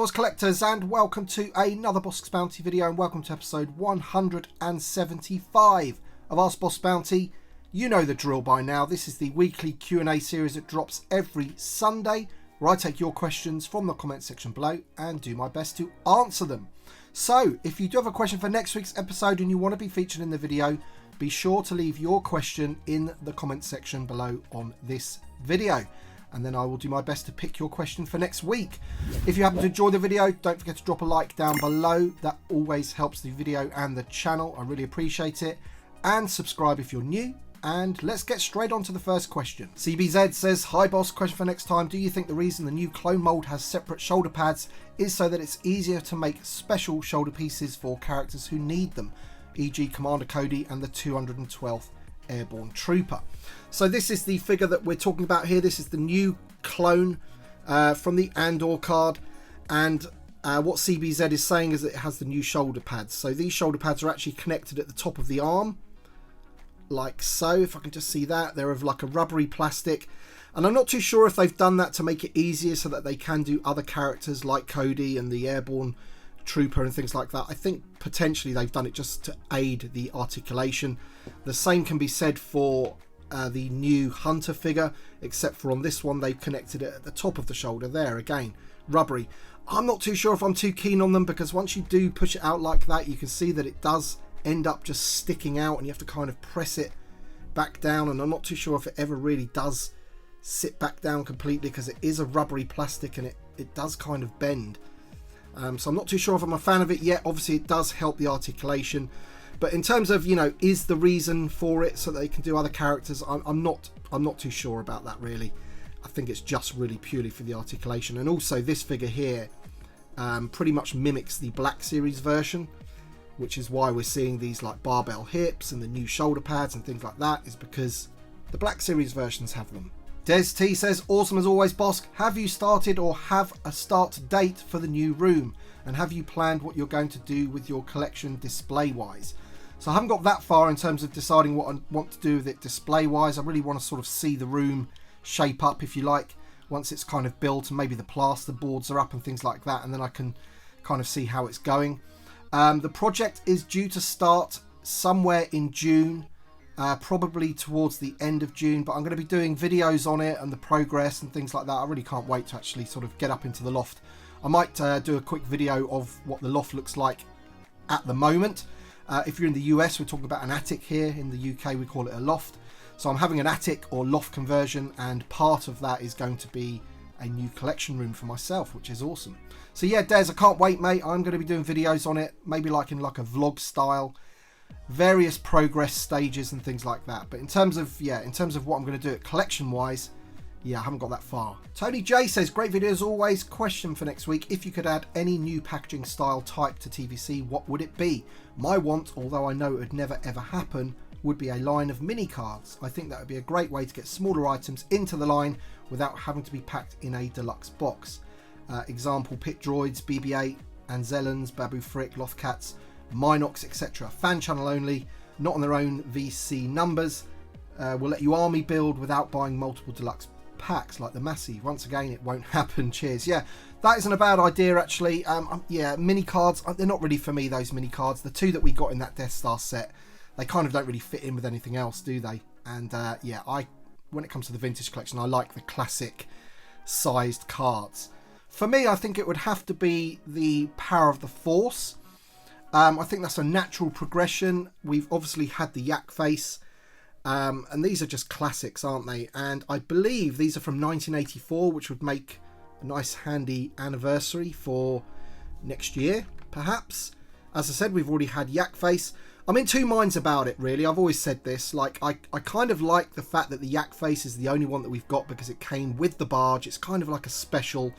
Wars collectors, and welcome to another Bossk Bounty video, and welcome to episode 175 of Ask Bossk Bounty. You know the drill by now. This is the weekly Q&A series that drops every Sunday, where I take your questions from the comment section below and do my best to answer them. So if you do have a question for next week's episode and you want to be featured in the video, be sure to leave your question in the comment section below on this video, and then I will do my best to pick your question for next week. If you happen to enjoy the video, don't forget to drop a like down below. That always helps the video and the channel. I really appreciate it. And subscribe if you're new. And let's get straight on to the first question. CBZ says, hi boss, question for next time. Do you think the reason the new clone mold has separate shoulder pads is so that it's easier to make special shoulder pieces for characters who need them, e.g. Commander Cody and the 212th Airborne Trooper? So this is the figure that we're talking about here. This is the new clone from the Andor card, and what CBZ is saying is that it has the new shoulder pads. So these shoulder pads are actually connected at the top of the arm, like so. If I can just see that, they're of like a rubbery plastic, and I'm not too sure if they've done that to make it easier so that they can do other characters like Cody and the Airborne Trooper and things like that. I think potentially they've done it just to aid the articulation. The same can be said for the new Hunter figure, except for on this one they've connected it at the top of the shoulder there, again rubbery. I'm not too sure if I'm too keen on them, because once you do push it out like that, you can see that it does end up just sticking out and you have to kind of press it back down, and I'm not too sure if it ever really does sit back down completely, because it is a rubbery plastic and it does kind of bend. So I'm not too sure if I'm a fan of it yet. Obviously it does help the articulation, but in terms of, you know, is the reason for it so that they can do other characters, I'm not too sure about that really. I think it's just really purely for the articulation. And also this figure here pretty much mimics the Black Series version, which is why we're seeing these like barbell hips and the new shoulder pads and things like that, is because the Black Series versions have them. Des T says, awesome as always Bossk. Have you started or have a start date for the new room? And have you planned what you're going to do with your collection display wise? So I haven't got that far in terms of deciding what I want to do with it display wise. I really want to sort of see the room shape up, if you like, once it's kind of built and maybe the plaster boards are up and things like that, and then I can kind of see how it's going. The project is due to start somewhere in June, probably towards the end of June, but I'm going to be doing videos on it and the progress and things like that. I really can't wait to actually sort of get up into the loft. I might do a quick video of what the loft looks like at the moment. If you're in the US, we're talking about an attic here. In the UK, we call it a loft. So I'm having an attic or loft conversion, and part of that is going to be a new collection room for myself, which is awesome. So yeah, Des, I can't wait, mate. I'm going to be doing videos on it, maybe like in like a vlog style, various progress stages and things like that. But in terms of what I'm going to do it collection wise, yeah, I haven't got that far. Tony J says, great video as always. Question for next week: if you could add any new packaging style type to TVC, what would it be? My want, although I know it would never ever happen, would be a line of mini cards. I think that would be a great way to get smaller items into the line without having to be packed in a deluxe box. Example, pit droids, BB-8, Anzellans, Babu Frick, Lothcats, Minox, etc. Fan channel only, not on their own VC numbers. Will let you army build without buying multiple deluxe packs like the Massey. Once again, it won't happen. Cheers. Yeah, that isn't a bad idea actually. Yeah, mini cards, they're not really for me, those mini cards. The two that we got in that Death Star set, they kind of don't really fit in with anything else, do they? And yeah, when it comes to the vintage collection, I like the classic sized cards. For me, I think it would have to be the Power of the Force. I think that's a natural progression. We've obviously had the Yak face, and these are just classics, aren't they? And I believe these are from 1984, which would make a nice handy anniversary for next year, perhaps. As I said, we've already had Yak face. I'm in two minds about it, really. I've always said this. Like, I kind of like the fact that the Yak face is the only one that we've got because it came with the barge. It's kind of like a special,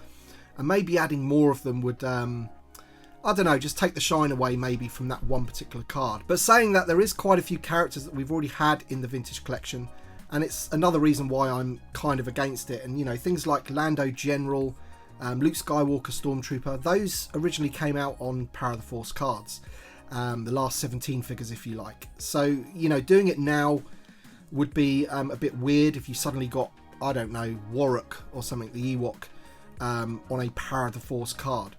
and maybe adding more of them would, I don't know, just take the shine away maybe from that one particular card. But saying that, there is quite a few characters that we've already had in the vintage collection, and it's another reason why I'm kind of against it. And, you know, things like Lando General, Luke Skywalker Stormtrooper, those originally came out on Power of the Force cards. The last 17 figures, if you like. So, you know, doing it now would be a bit weird if you suddenly got, I don't know, Warwick or something, the Ewok, on a Power of the Force card.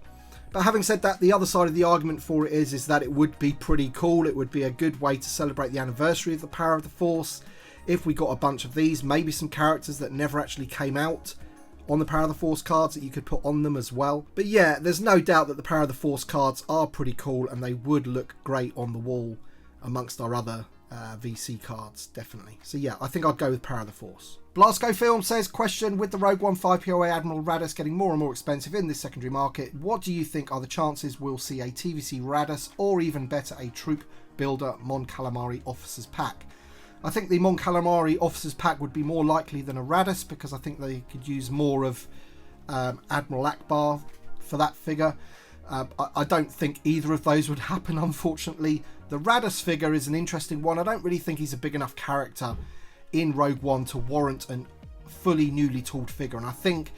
But having said that, the other side of the argument for it is that it would be pretty cool. It would be a good way to celebrate the anniversary of the Power of the Force. If we got a bunch of these, maybe some characters that never actually came out on the Power of the Force cards that you could put on them as well. But yeah, there's no doubt that the Power of the Force cards are pretty cool and they would look great on the wall amongst our other VC cards, definitely. So yeah, I think I'd go with Power of the Force. Blasco Film says, question, with the Rogue One 5POA Admiral Raddus getting more and more expensive in this secondary market, what do you think are the chances we'll see a TVC Raddus or even better a Troop Builder Mon Calamari Officers Pack? I think the Mon Calamari Officers Pack would be more likely than a Raddus because I think they could use more of Admiral Akbar for that figure. I don't think either of those would happen, unfortunately. The Raddus figure is an interesting one. I don't really think he's a big enough character in Rogue One to warrant a fully newly tooled figure. And I think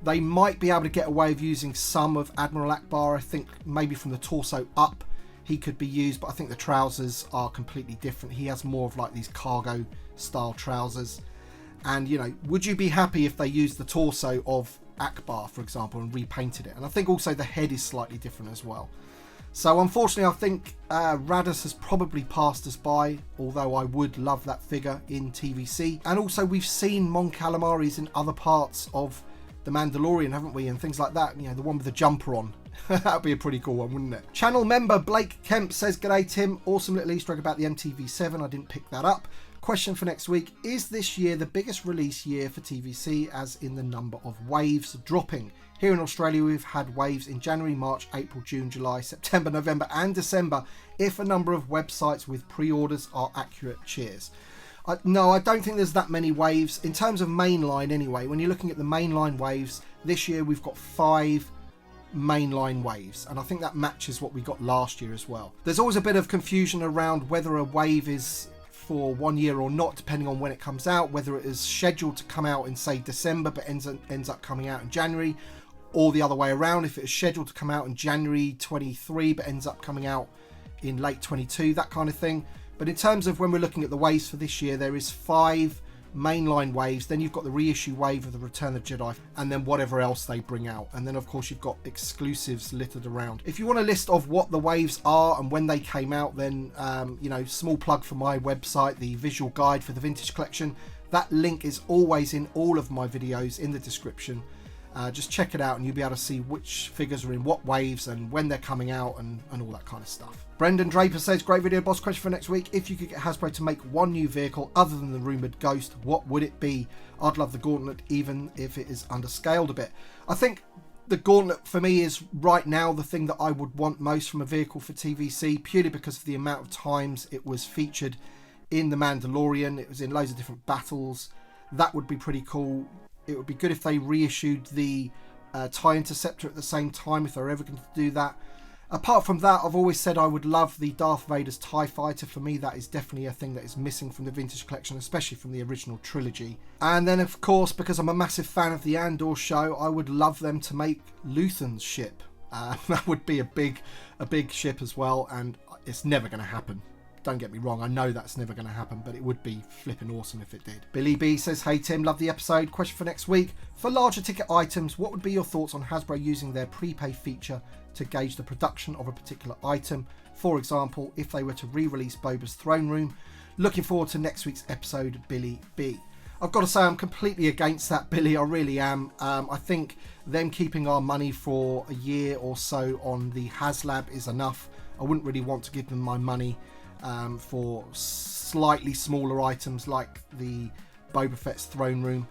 they might be able to get away with using some of Admiral Akbar. I think maybe from the torso up he could be used, but I think the trousers are completely different. He has more of like these cargo style trousers. And, you know, would you be happy if they used the torso of Akbar, for example, and repainted it? And I think also the head is slightly different as well. So unfortunately, I think Raddus has probably passed us by, although I would love that figure in TVC. And also we've seen Mon Calamaris in other parts of The Mandalorian, haven't we? And things like that, you know, the one with the jumper on. That'd be a pretty cool one, wouldn't it? Channel member Blake Kemp says, g'day Tim, awesome little Easter egg about the MTV7. I didn't pick that up. Question for next week, is this year the biggest release year for TVC as in the number of waves dropping? Here in Australia we've had waves in January, March, April, June, July, September, November and December. If a number of websites with pre-orders are accurate, cheers. No, I don't think there's that many waves. In terms of mainline anyway, when you're looking at the mainline waves, this year we've got 5 mainline waves, and I think that matches what we got last year as well. There's always a bit of confusion around whether a wave is for 1 year or not, depending on when it comes out, whether it is scheduled to come out in say December but ends up coming out in January, or the other way around, if it is scheduled to come out in January 23 but ends up coming out in late 22, that kind of thing. But in terms of when we're looking at the waves for this year, there is 5 mainline waves, then you've got the reissue wave of the Return of the Jedi, and then whatever else they bring out, and then of course you've got exclusives littered around. If you want a list of what the waves are and when they came out, then you know, small plug for my website, the visual guide for the vintage collection. That link is always in all of my videos in the description. Just check it out and you'll be able to see which figures are in what waves and when they're coming out and all that kind of stuff. Brendan Draper says, great video, boss. Question for next week. If you could get Hasbro to make one new vehicle other than the rumoured Ghost, what would it be? I'd love the Gauntlet, even if it is underscaled a bit. I think the Gauntlet for me is right now the thing that I would want most from a vehicle for TVC, purely because of the amount of times it was featured in The Mandalorian. It was in loads of different battles. That would be pretty cool. It would be good if they reissued the TIE Interceptor at the same time, if they're ever going to do that. Apart from that, I've always said I would love the Darth Vader's TIE Fighter. For me, that is definitely a thing that is missing from the vintage collection, especially from the original trilogy. And then, of course, because I'm a massive fan of the Andor show, I would love them to make Luthen's ship. That would be a big ship as well, and it's never going to happen. Don't get me wrong, I know that's never going to happen, but it would be flipping awesome if it did. Billy B says, hey Tim, love the episode. Question for next week. For larger ticket items, what would be your thoughts on Hasbro using their prepay feature to gauge the production of a particular item? For example, if they were to re-release Boba's Throne Room. Looking forward to next week's episode, Billy B. I've got to say I'm completely against that, Billy. I really am. I think them keeping our money for a year or so on the HasLab is enough. I wouldn't really want to give them my money for slightly smaller items like the Boba Fett's Throne Room.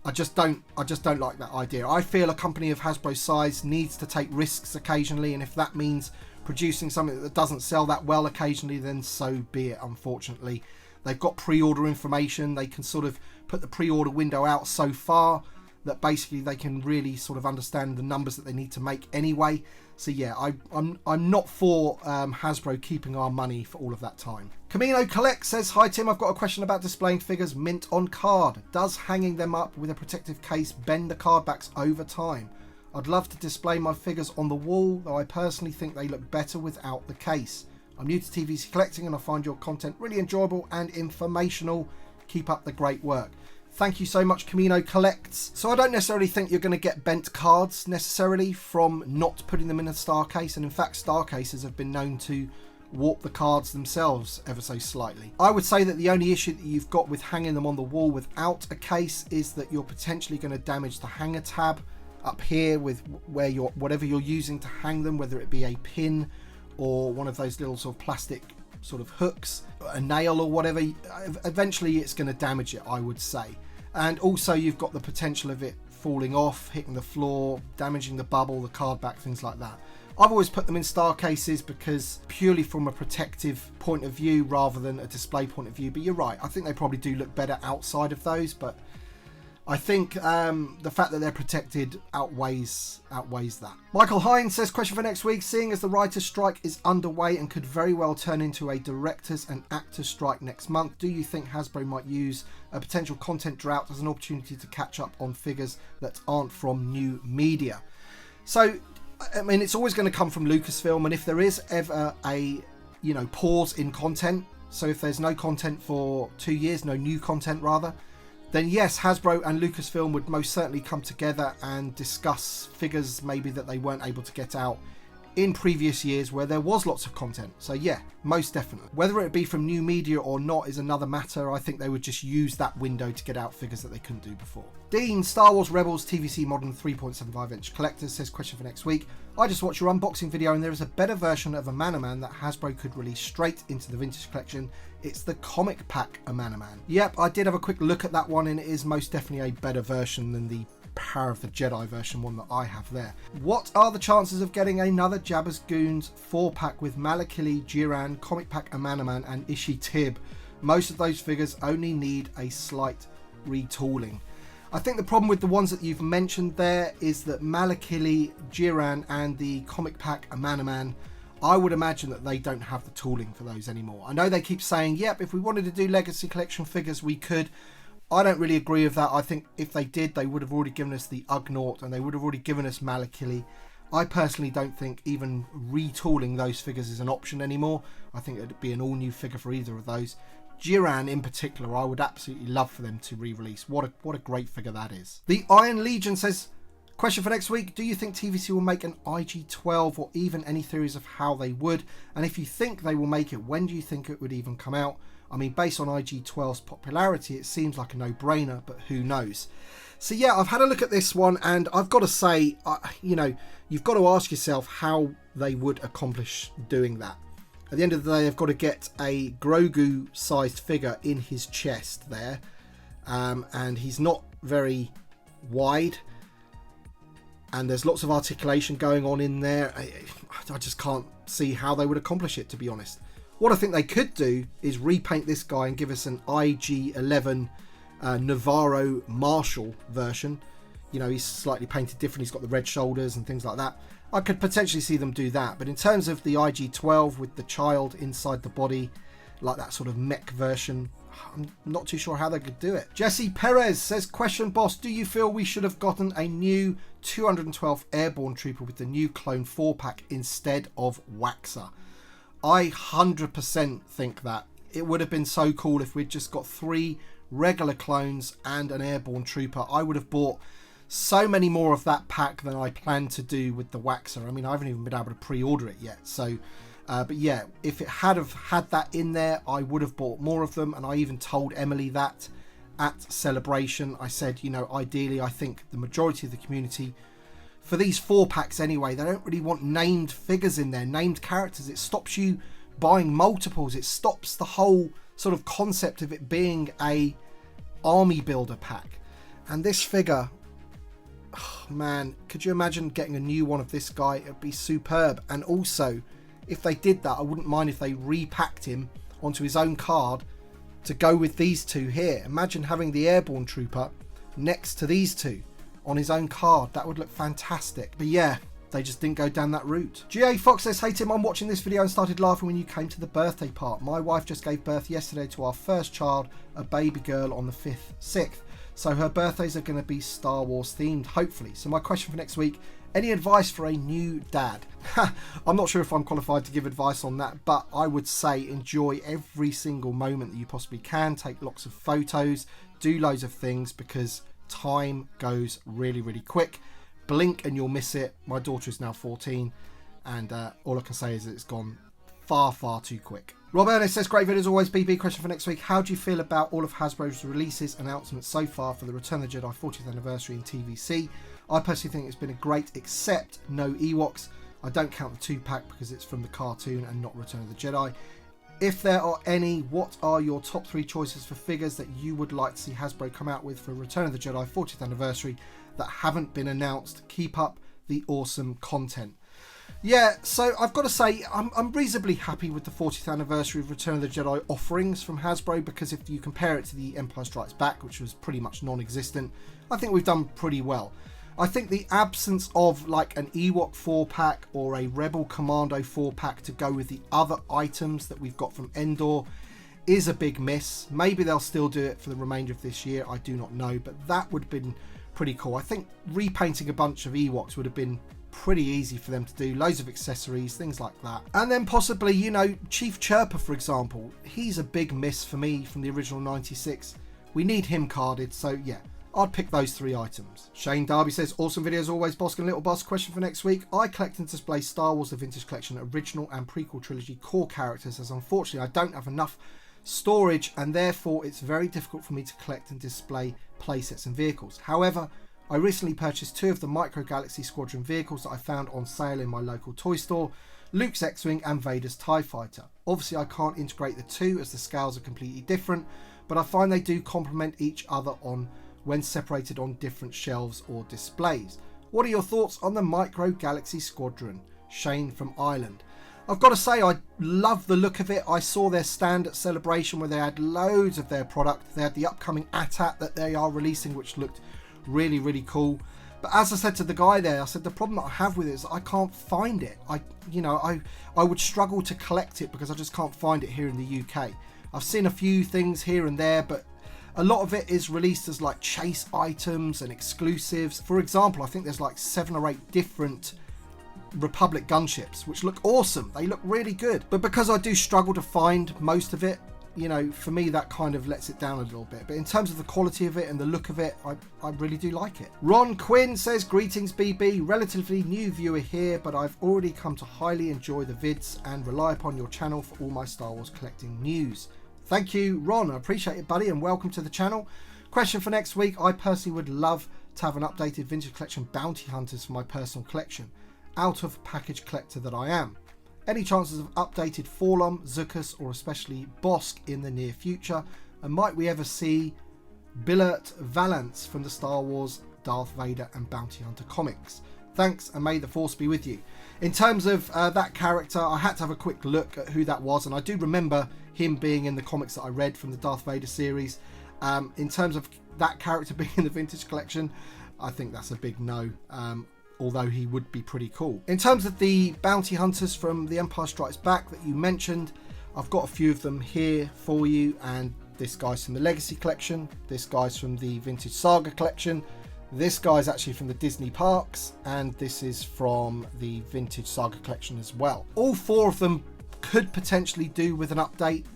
I just don't like that idea. I feel a company of Hasbro's size needs to take risks occasionally, and if that means producing something that doesn't sell that well occasionally, then so be it. Unfortunately, they've got pre-order information. They can sort of put the pre-order window out so far that basically they can really sort of understand the numbers that they need to make anyway. So yeah, I'm not for Hasbro keeping our money for all of that time. Camino Collect says, hi Tim, I've got a question about displaying figures mint on card. Does hanging them up with a protective case bend the card backs over time? I'd love to display my figures on the wall, though I personally think they look better without the case. I'm new to TVC collecting and I find your content really enjoyable and informational. Keep up the great work. Thank you so much, Camino Collects. So I don't necessarily think you're going to get bent cards necessarily from not putting them in a star case. And in fact, star cases have been known to warp the cards themselves ever so slightly. I would say that the only issue that you've got with hanging them on the wall without a case is that you're potentially going to damage the hanger tab up here with where whatever you're using to hang them, whether it be a pin or one of those little sort of plastic sort of hooks, a nail or whatever. Eventually it's going to damage it, I would say. And also you've got the potential of it falling off, hitting the floor, damaging the bubble, the card back, things like that. I've always put them in star cases because purely from a protective point of view rather than a display point of view. But you're right, I think they probably do look better outside of those, but I think the fact that they're protected outweighs that. Michael Hines says, question for next week. Seeing as the writer's strike is underway and could very well turn into a directors and actors strike next month, do you think Hasbro might use a potential content drought as an opportunity to catch up on figures that aren't from new media? So, I mean, it's always going to come from Lucasfilm, and if there is ever a, pause in content, so if there's no content for 2 years, no new content rather, then yes, Hasbro and Lucasfilm would most certainly come together and discuss figures maybe that they weren't able to get out in previous years where there was lots of content. So yeah, most definitely. Whether it be from new media or not is another matter. I think they would just use that window to get out figures that they couldn't do before. Dean, Star Wars Rebels TVC Modern 3.75 inch collectors says, question for next week. I just watched your unboxing video and there is a better version of a Man-O-Man that Hasbro could release straight into the vintage collection. It's the comic pack a Man-O-Man. Yep, I did have a quick look at that one and it is most definitely a better version than the Power of the Jedi version one that I have there. What are the chances of getting another Jabba's Goons 4-pack with Malakili, Jiran, comic pack a Man-O-Man and Ishi Tib? Most of those figures only need a slight retooling. I think the problem with the ones that you've mentioned there is that Malakili, Jiran and the comic pack a Man-O-Man, I would imagine that they don't have the tooling for those anymore. I know they keep saying, yep, if we wanted to do Legacy Collection figures, we could. I don't really agree with that. I think if they did, they would have already given us the Ugnaught and they would have already given us Malakili. I personally don't think even retooling those figures is an option anymore. I think it'd be an all new figure for either of those. Jiran in particular, I would absolutely love for them to re-release. What a great figure that is. The Iron Legion says, question for next week. Do you think TVC will make an IG-12 or even any theories of how they would? And if you think they will make it, when do you think it would even come out? I mean, based on IG-12's popularity, it seems like a no-brainer, but who knows? So yeah, I've had a look at this one, and I've got to say, you've got to ask yourself how they would accomplish doing that. At the end of the day, they've got to get a Grogu-sized figure in his chest there, and he's not very wide, and there's lots of articulation going on in there. I just can't see how they would accomplish it, to be honest. What I think they could do is repaint this guy and give us an IG-11 Navarro Marshal version. He's slightly painted different. He's got the red shoulders and things like that. I could potentially see them do that. But in terms of the IG-12 with the child inside the body, like that sort of mech version, I'm not too sure how they could do it. Jesse Perez says, question boss, do you feel we should have gotten a new 212 Airborne Trooper with the new Clone 4-pack instead of Waxer? I 100% think that. It would have been so cool if we'd just got 3 regular clones and an Airborne Trooper. I would have bought so many more of that pack than I planned to do with the Waxer. I mean, I haven't even been able to pre-order it yet. So, but yeah, if it had have had that in there, I would have bought more of them. And I even told Emily that at Celebration. I said, ideally, I think the majority of the community, for these 4-packs anyway, they don't really want named figures in there, named characters. It stops you buying multiples. It stops the whole sort of concept of it being a army builder pack. And this figure, oh man, could you imagine getting a new one of this guy? It'd be superb. And also, if they did that, I wouldn't mind if they repacked him onto his own card to go with these two here. Imagine having the Airborne Trooper next to these two on his own card. That would look fantastic. But yeah, they just didn't go down that route. GA Fox says, hey Tim, I'm watching this video and started laughing when you came to the birthday part. My wife just gave birth yesterday to our first child, a baby girl on the 6th. So her birthdays are going to be Star Wars themed, hopefully. So my question for next week, any advice for a new dad? I'm not sure if I'm qualified to give advice on that, but I would say enjoy every single moment that you possibly can. Take lots of photos, do loads of things, because time goes really, really quick. Blink and you'll miss it. My daughter is now 14, and all I can say is that it's gone far, far too quick. Rob Ernest says, great video as always, BB. Question for next week. How do you feel about all of Hasbro's releases, announcements so far for the Return of the Jedi 40th anniversary in TVC? I personally think it's been a great, except no Ewoks. I don't count the 2-pack because it's from the cartoon and not Return of the Jedi. If there are any, what are your top 3 choices for figures that you would like to see Hasbro come out with for Return of the Jedi 40th anniversary that haven't been announced? Keep up the awesome content. Yeah, so I've got to say, I'm reasonably happy with the 40th anniversary of Return of the Jedi offerings from Hasbro, because if you compare it to the Empire Strikes Back, which was pretty much non-existent, I think we've done pretty well. I think the absence of like an Ewok 4-pack or a Rebel Commando 4-pack to go with the other items that we've got from Endor is a big miss. Maybe they'll still do it for the remainder of this year, I do not know, but that would have been pretty cool. I think repainting a bunch of Ewoks would have been pretty easy for them to do. Loads of accessories, things like that. And then possibly, you know, Chief Chirper, for example. He's a big miss for me from the original 96. We need him carded, so yeah, I'd pick those 3 items. Shane Darby says, awesome video as always, Bossk and Little Bossk. Question for next week. I collect and display Star Wars The Vintage Collection original and prequel trilogy core characters, as unfortunately I don't have enough storage, and therefore it's very difficult for me to collect and display playsets and vehicles. However, I recently purchased 2 of the Micro Galaxy Squadron vehicles that I found on sale in my local toy store, Luke's X-Wing and Vader's TIE Fighter. Obviously I can't integrate the 2 as the scales are completely different, but I find they do complement each other when separated on different shelves or displays. What are your thoughts on the Micro Galaxy Squadron? Shane from Ireland. I've got to say, I love the look of it. I saw their stand at Celebration where they had loads of their product. They had the upcoming AT-AT that they are releasing, which looked really, really cool. But as I said to the guy there, I said the problem that I have with it is I can't find it. I would struggle to collect it because I just can't find it here in the UK. I've seen a few things here and there, but a lot of it is released as like chase items and exclusives. For example, I think there's like 7 or 8 different Republic gunships, which look awesome. They look really good. But because I do struggle to find most of it, you know, for me that kind of lets it down a little bit. But in terms of the quality of it and the look of it, I really do like it. Ron Quinn says, greetings BB, relatively new viewer here, but I've already come to highly enjoy the vids and rely upon your channel for all my Star Wars collecting news. Thank you, Ron. I appreciate it, buddy, and welcome to the channel. Question for next week. I personally would love to have an updated Vintage Collection Bounty Hunters for my personal collection, out of package collector that I am. Any chances of updated Forlom, Zuckuss, or especially Bossk in the near future? And might we ever see Billert Valance from the Star Wars, Darth Vader and Bounty Hunter comics? Thanks, and may the Force be with you. In terms of that character, I had to have a quick look at who that was, and I do remember him being in the comics that I read from the Darth Vader series. In terms of that character being in the Vintage Collection, I think that's a big no. Although he would be pretty cool. In terms of the bounty hunters from The Empire Strikes Back that you mentioned, I've got a few of them here for you, and this guy's from the Legacy Collection, this guy's from the Vintage Saga Collection, this guy's actually from the Disney Parks, and this is from the Vintage Saga Collection as well. All 4 of them could potentially do with an update.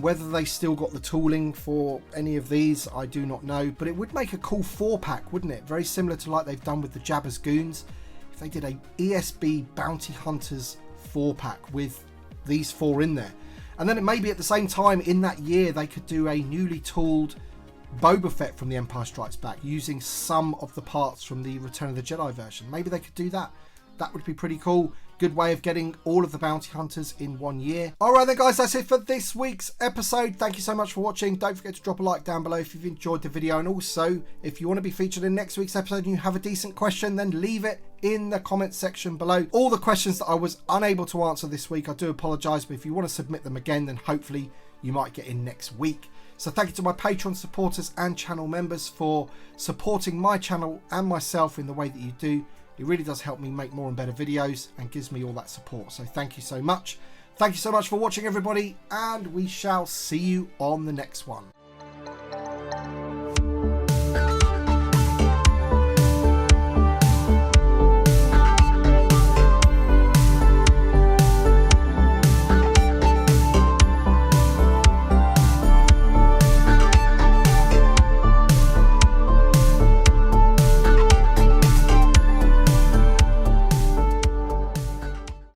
Whether they still got the tooling for any of these, I do not know, but it would make a cool 4-pack, wouldn't it? Very similar to like they've done with the Jabba's Goons. If they did a ESB Bounty Hunters 4-pack with these 4 in there. And then maybe at the same time in that year, they could do a newly tooled Boba Fett from The Empire Strikes Back using some of the parts from the Return of the Jedi version. Maybe they could do that. That would be pretty cool. Good way of getting all of the bounty hunters in one year. Alright then guys, that's it for this week's episode. Thank you so much for watching. Don't forget to drop a like down below if you've enjoyed the video, and also if you want to be featured in next week's episode and you have a decent question, then leave it in the comments section below. All the questions that I was unable to answer this week, I do apologise, but if you want to submit them again, then hopefully you might get in next week. So thank you to my Patreon supporters and channel members for supporting my channel and myself in the way that you do. It really does help me make more and better videos and gives me all that support. So thank you so much. Thank you so much for watching, everybody, and we shall see you on the next one.